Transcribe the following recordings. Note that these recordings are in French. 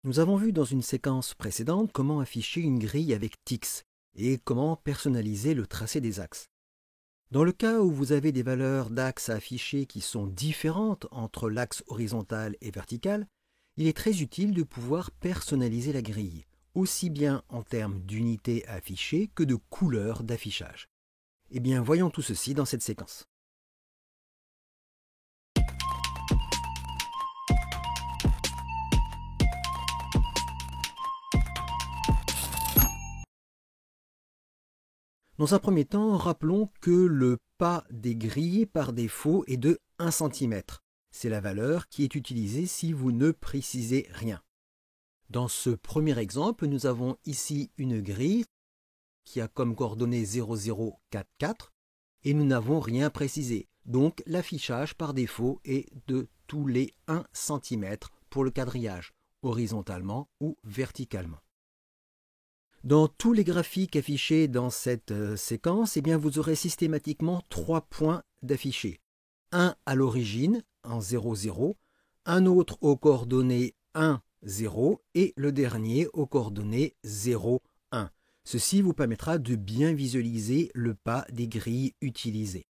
Nous avons vu dans une séquence précédente comment afficher une grille avec Tix et comment personnaliser le tracé des axes. Dans le cas où vous avez des valeurs d'axes à afficher qui sont différentes entre l'axe horizontal et vertical, il est très utile de pouvoir personnaliser la grille, aussi bien en termes d'unités à afficher que de couleurs d'affichage. Eh bien, voyons tout ceci dans cette séquence. Dans un premier temps, rappelons que le pas des grilles par défaut est de 1 cm. C'est la valeur qui est utilisée si vous ne précisez rien. Dans ce premier exemple, nous avons ici une grille qui a comme coordonnées 0044 et nous n'avons rien précisé. Donc l'affichage par défaut est de tous les 1 cm pour le quadrillage, horizontalement ou verticalement. Dans tous les graphiques affichés dans cette séquence, vous aurez systématiquement 3 points d'affichés. Un à l'origine, en 0, 0, un autre aux coordonnées 1, 0 et le dernier aux coordonnées 0, 1. Ceci vous permettra de bien visualiser le pas des grilles utilisées.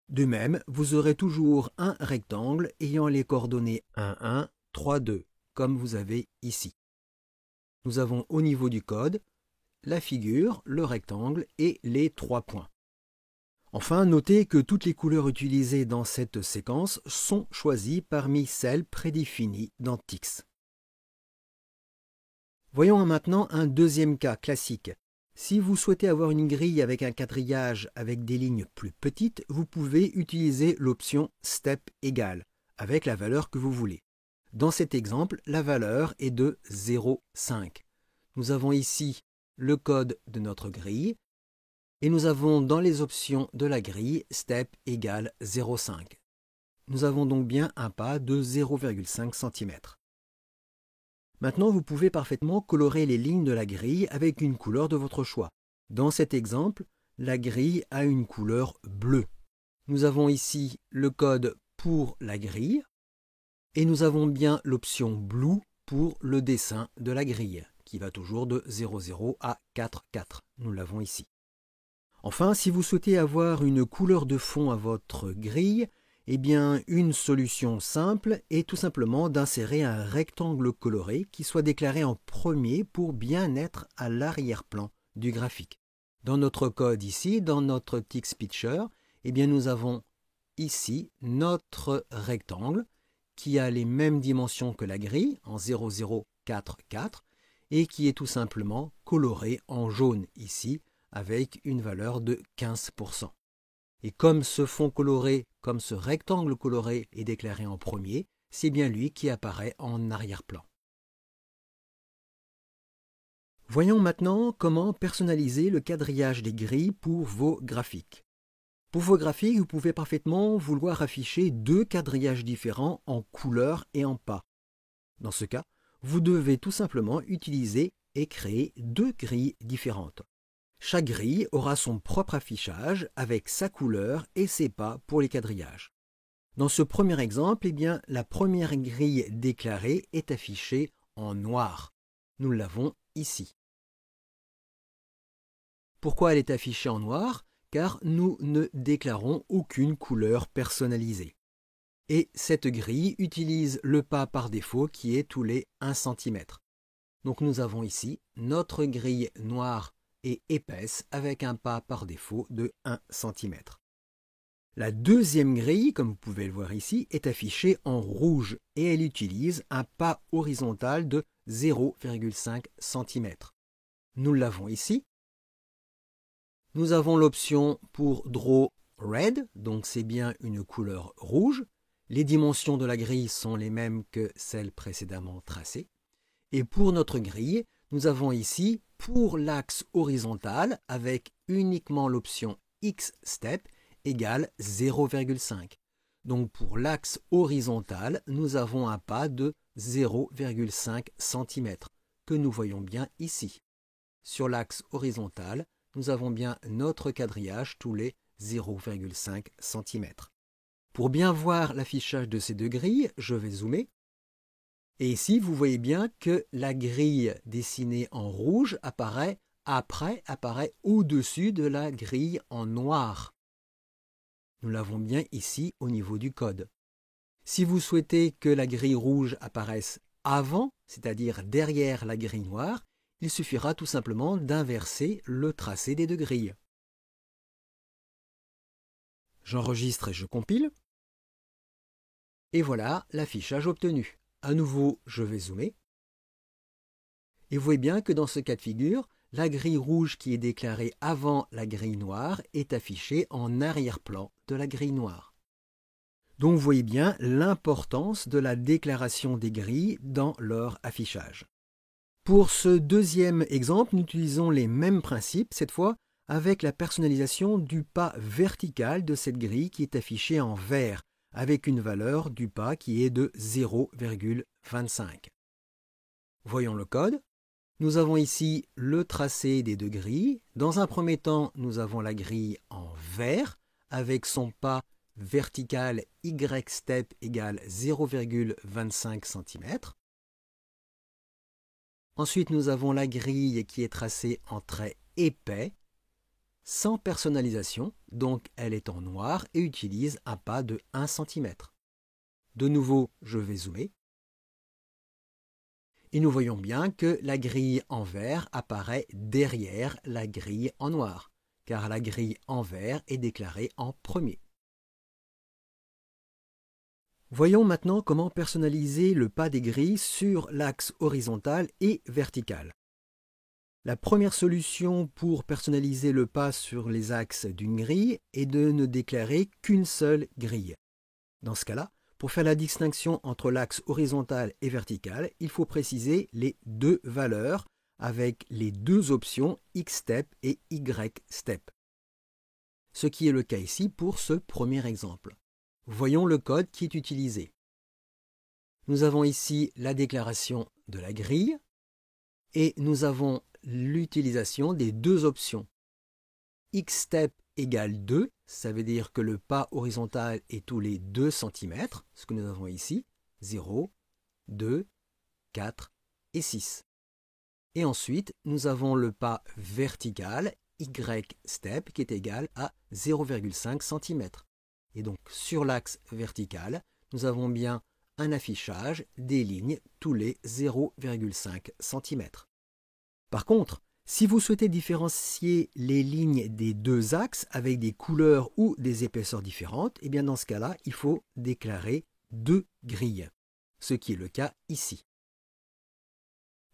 De même, vous aurez toujours un rectangle ayant les coordonnées 1, 1, 3, 2, comme vous avez ici. Nous avons au niveau du code la figure, le rectangle et les 3 points. Enfin, notez que toutes les couleurs utilisées dans cette séquence sont choisies parmi celles prédéfinies dans Tix. Voyons maintenant un deuxième cas classique. Si vous souhaitez avoir une grille avec un quadrillage avec des lignes plus petites, vous pouvez utiliser l'option Step égale, avec la valeur que vous voulez. Dans cet exemple, la valeur est de 0,5. Nous avons ici le code de notre grille et nous avons dans les options de la grille Step égale 0,5. Nous avons donc bien un pas de 0,5 cm. Maintenant, vous pouvez parfaitement colorer les lignes de la grille avec une couleur de votre choix. Dans cet exemple, la grille a une couleur bleue. Nous avons ici le code pour la grille et nous avons bien l'option Blue pour le dessin de la grille, qui va toujours de 00 à 44. Nous l'avons ici. Enfin, si vous souhaitez avoir une couleur de fond à votre grille, une solution simple est tout simplement d'insérer un rectangle coloré qui soit déclaré en premier pour bien être à l'arrière-plan du graphique. Dans notre code ici, dans notre Tix Picture, nous avons ici notre rectangle qui a les mêmes dimensions que la grille en 0044 et qui est tout simplement coloré en jaune ici avec une valeur de 15%. Et comme ce fond coloré, comme ce rectangle coloré est déclaré en premier, c'est bien lui qui apparaît en arrière-plan. Voyons maintenant comment personnaliser le quadrillage des grilles pour vos graphiques. Pour vos graphiques, vous pouvez parfaitement vouloir afficher 2 quadrillages différents en couleur et en pas. Dans ce cas, vous devez tout simplement utiliser et créer 2 grilles différentes. Chaque grille aura son propre affichage avec sa couleur et ses pas pour les quadrillages. Dans ce premier exemple, la première grille déclarée est affichée en noir. Nous l'avons ici. Pourquoi elle est affichée en noir? Car nous ne déclarons aucune couleur personnalisée. Et cette grille utilise le pas par défaut qui est tous les 1 cm. Donc nous avons ici notre grille noire et épaisse avec un pas par défaut de 1 cm. La deuxième grille, comme vous pouvez le voir ici, est affichée en rouge et elle utilise un pas horizontal de 0,5 cm. Nous l'avons ici. Nous avons l'option pour Draw Red, donc c'est bien une couleur rouge. Les dimensions de la grille sont les mêmes que celles précédemment tracées. Et pour notre grille, nous avons ici, pour l'axe horizontal, avec uniquement l'option X-Step, égale 0,5. Donc pour l'axe horizontal, nous avons un pas de 0,5 cm, que nous voyons bien ici. Sur l'axe horizontal, nous avons bien notre quadrillage tous les 0,5 cm. Pour bien voir l'affichage de ces 2 grilles, je vais zoomer. Et ici, vous voyez bien que la grille dessinée en rouge apparaît au-dessus de la grille en noir. Nous l'avons bien ici au niveau du code. Si vous souhaitez que la grille rouge apparaisse avant, c'est-à-dire derrière la grille noire, il suffira tout simplement d'inverser le tracé des deux grilles. J'enregistre et je compile. Et voilà l'affichage obtenu. À nouveau, je vais zoomer. Et vous voyez bien que dans ce cas de figure, la grille rouge qui est déclarée avant la grille noire est affichée en arrière-plan de la grille noire. Donc vous voyez bien l'importance de la déclaration des grilles dans leur affichage. Pour ce deuxième exemple, nous utilisons les mêmes principes, cette fois avec la personnalisation du pas vertical de cette grille qui est affichée en vert, avec une valeur du pas qui est de 0,25. Voyons le code. Nous avons ici le tracé des deux grilles. Dans un premier temps, nous avons la grille en vert avec son pas vertical Y-step égale 0,25 cm. Ensuite, nous avons la grille qui est tracée en trait épais, sans personnalisation, donc elle est en noir et utilise un pas de 1 cm. De nouveau, je vais zoomer. Et nous voyons bien que la grille en vert apparaît derrière la grille en noir, car la grille en vert est déclarée en premier. Voyons maintenant comment personnaliser le pas des grilles sur l'axe horizontal et vertical. La première solution pour personnaliser le pas sur les axes d'une grille est de ne déclarer qu'une seule grille. Dans ce cas-là, pour faire la distinction entre l'axe horizontal et vertical, il faut préciser les deux valeurs avec les deux options X-step et Y-step. Ce qui est le cas ici pour ce premier exemple. Voyons le code qui est utilisé. Nous avons ici la déclaration de la grille et nous avons l'utilisation des deux options. X-step égale 2, ça veut dire que le pas horizontal est tous les 2 cm, ce que nous avons ici, 0, 2, 4 et 6. Et ensuite, nous avons le pas vertical, Y-step, qui est égal à 0,5 cm. Et donc, sur l'axe vertical, nous avons bien un affichage des lignes tous les 0,5 cm. Par contre, si vous souhaitez différencier les lignes des deux axes avec des couleurs ou des épaisseurs différentes, eh bien dans ce cas-là, il faut déclarer deux grilles, ce qui est le cas ici.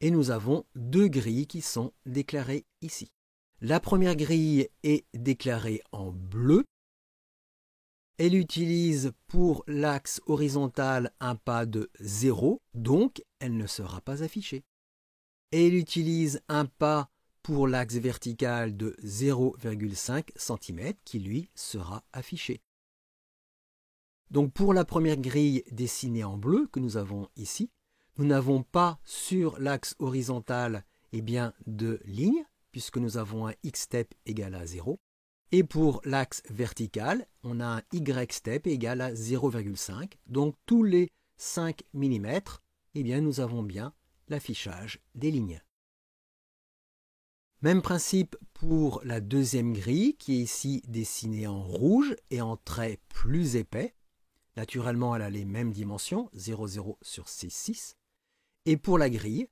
Et nous avons deux grilles qui sont déclarées ici. La première grille est déclarée en bleu. Elle utilise pour l'axe horizontal un pas de 0, donc elle ne sera pas affichée. Et elle utilise un pas pour l'axe vertical de 0,5 cm qui lui sera affiché. Donc pour la première grille dessinée en bleu que nous avons ici, nous n'avons pas sur l'axe horizontal de ligne puisque nous avons un X-step égal à 0. Et pour l'axe vertical, on a un Y-step égal à 0,5. Donc tous les 5 mm, nous avons bien l'affichage des lignes. Même principe pour la deuxième grille qui est ici dessinée en rouge et en traits plus épais. Naturellement, elle a les mêmes dimensions, 0,0 sur 6,6. Et pour la grille,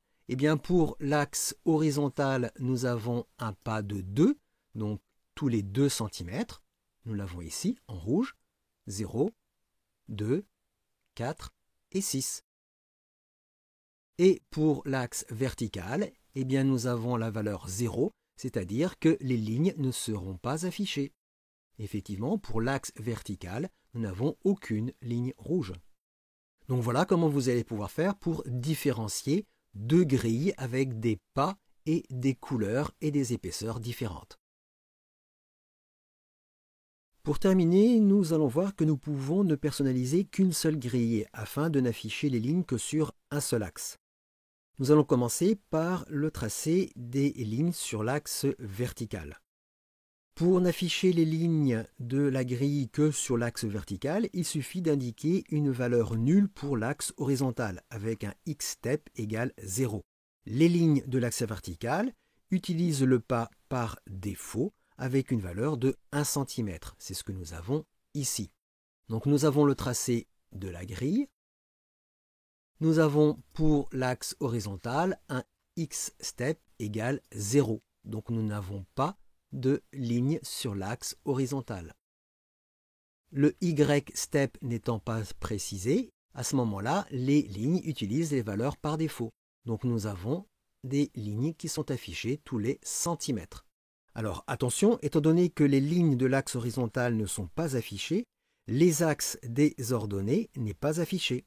pour l'axe horizontal, nous avons un pas de 2, donc tous les 2 cm. Nous l'avons ici en rouge, 0, 2, 4 et 6. Et pour l'axe vertical, nous avons la valeur 0, c'est-à-dire que les lignes ne seront pas affichées. Effectivement, pour l'axe vertical, nous n'avons aucune ligne rouge. Donc voilà comment vous allez pouvoir faire pour différencier deux grilles avec des pas et des couleurs et des épaisseurs différentes. Pour terminer, nous allons voir que nous pouvons ne personnaliser qu'une seule grille afin de n'afficher les lignes que sur un seul axe. Nous allons commencer par le tracé des lignes sur l'axe vertical. Pour n'afficher les lignes de la grille que sur l'axe vertical, il suffit d'indiquer une valeur nulle pour l'axe horizontal avec un xstep égale 0. Les lignes de l'axe vertical utilisent le pas par défaut avec une valeur de 1 cm. C'est ce que nous avons ici. Donc nous avons le tracé de la grille. Nous avons pour l'axe horizontal un xstep égale 0. Donc nous n'avons pas de ligne sur l'axe horizontal. Le y-step n'étant pas précisé, à ce moment-là, les lignes utilisent les valeurs par défaut. Donc nous avons des lignes qui sont affichées tous les centimètres. Alors attention, étant donné que les lignes de l'axe horizontal ne sont pas affichées, les axes des ordonnées n'est pas affiché.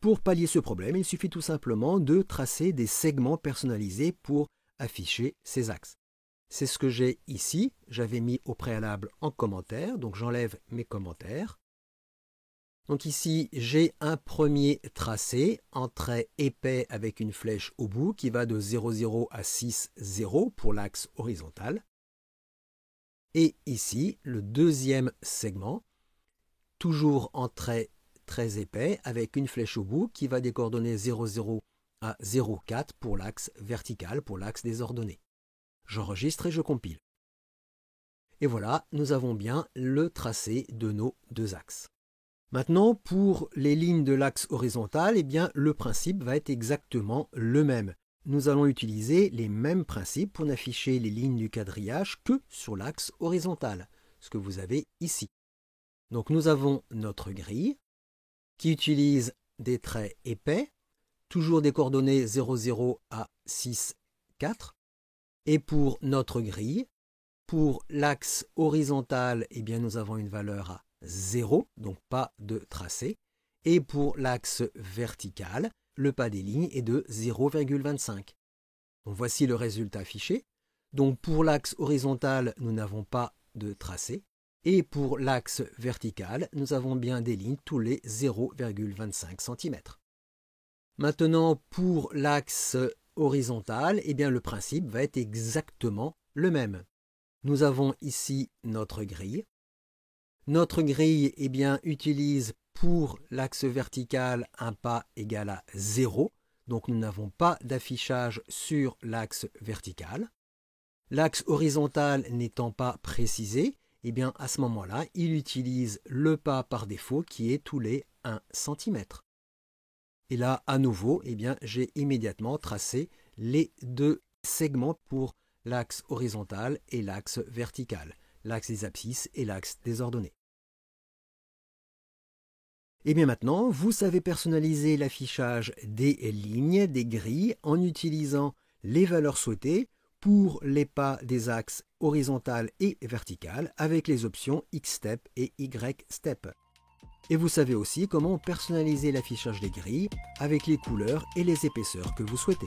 Pour pallier ce problème, il suffit tout simplement de tracer des segments personnalisés pour afficher ces axes. C'est ce que j'ai ici, j'avais mis au préalable en commentaire, donc j'enlève mes commentaires. Donc ici, j'ai un premier tracé en trait épais avec une flèche au bout qui va de 0,0 à 6,0 pour l'axe horizontal. Et ici, le deuxième segment, toujours en trait très épais avec une flèche au bout qui va des coordonnées 0,0 à 0,4 pour l'axe vertical, pour l'axe des ordonnées. J'enregistre et je compile. Et voilà, nous avons bien le tracé de nos deux axes. Maintenant, pour les lignes de l'axe horizontal, eh bien, le principe va être exactement le même. Nous allons utiliser les mêmes principes pour n'afficher les lignes du quadrillage que sur l'axe horizontal, ce que vous avez ici. Donc nous avons notre grille qui utilise des traits épais, toujours des coordonnées 0,0 à 6,4. Et pour notre grille, pour l'axe horizontal, eh bien, nous avons une valeur à 0, donc pas de tracé. Et pour l'axe vertical, le pas des lignes est de 0,25. Donc voici le résultat affiché. Donc pour l'axe horizontal, nous n'avons pas de tracé. Et pour l'axe vertical, nous avons bien des lignes tous les 0,25 cm. Maintenant, pour l'axe horizontal, eh bien, le principe va être exactement le même. Nous avons ici notre grille. Notre grille eh bien, utilise pour l'axe vertical un pas égal à 0. Donc nous n'avons pas d'affichage sur l'axe vertical. L'axe horizontal n'étant pas précisé, eh bien, à ce moment-là, il utilise le pas par défaut qui est tous les 1 cm. Et là, à nouveau, eh bien, j'ai immédiatement tracé les deux segments pour l'axe horizontal et l'axe vertical, l'axe des abscisses et l'axe des ordonnées. Et bien maintenant, vous savez personnaliser l'affichage des lignes, des grilles, en utilisant les valeurs souhaitées pour les pas des axes horizontal et vertical avec les options X-step et Y-step. Et vous savez aussi comment personnaliser l'affichage des grilles avec les couleurs et les épaisseurs que vous souhaitez.